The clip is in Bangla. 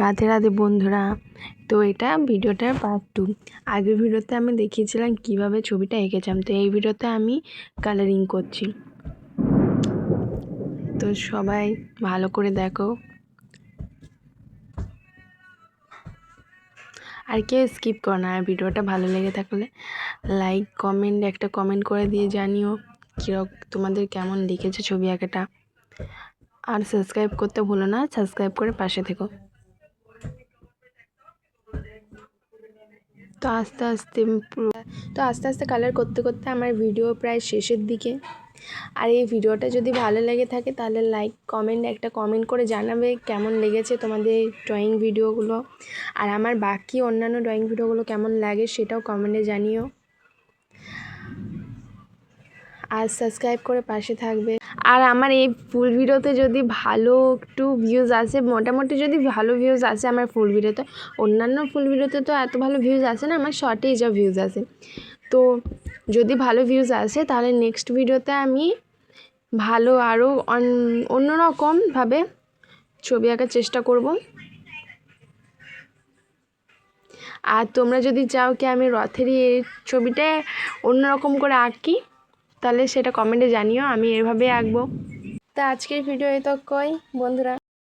রাধে রাধে বন্ধুরা। তো এটা ভিডিওটার পার্ট 2। আগের ভিডিওতে আমি দেখিয়েছিলাম কিভাবে ছবিটা এঁকেছিলাম, তো এই ভিডিওতে আমি কালারিং করছি। তো সবাই ভালো করে দেখো, আর কেউ স্কিপ করো না। আর ভিডিওটা ভালো লেগে থাকলে লাইক একটা কমেন্ট করে দিয়ে জানিও তোমাদের কেমন লিখেছে ছবি আঁকাটা। আর সাবস্ক্রাইব করতে ভুলো না, সাবস্ক্রাইব করে পাশে থেকো। তো আস্তে আস্তে কালার করতে করতে আমার ভিডিও প্রায় শেষের দিকে। আর এই ভিডিওটা যদি ভালো লেগে থাকে তাহলে একটা কমেন্ট করে জানাবে কেমন লেগেছে তোমাদের ড্রয়িং ভিডিওগুলো। আর আমার বাকি অন্যান্য ড্রয়িং ভিডিওগুলো কেমন লাগে সেটাও কমেন্টে জানিও। আর সাবস্ক্রাইব করে পাশে থাকবে। আর আমার এই ফুল ভিডিওতে যদি ভালো একটু ভিউজ আসে, মোটামুটি যদি ভালো ভিউজ আসে আমার ফুল ভিডিওতে, অন্যান্য ফুল ভিডিওতে তো এত ভালো ভিউজ আসে না, আমার শর্টেই যা ভিউজ আসে। তো যদি ভালো ভিউজ আসে তাহলে নেক্সট ভিডিওতে আমি ভালো আরও অন্যরকমভাবে ছবি আঁকার চেষ্টা করব। আর তোমরা যদি চাও কি আমি রথের এই ছবিটা অন্যরকম করে আঁকি তাহলে সেটা কমেন্টে জানিও, আমি এভাবে আঁকবো। তা আজকের ভিডিও এই তো বন্ধুরা।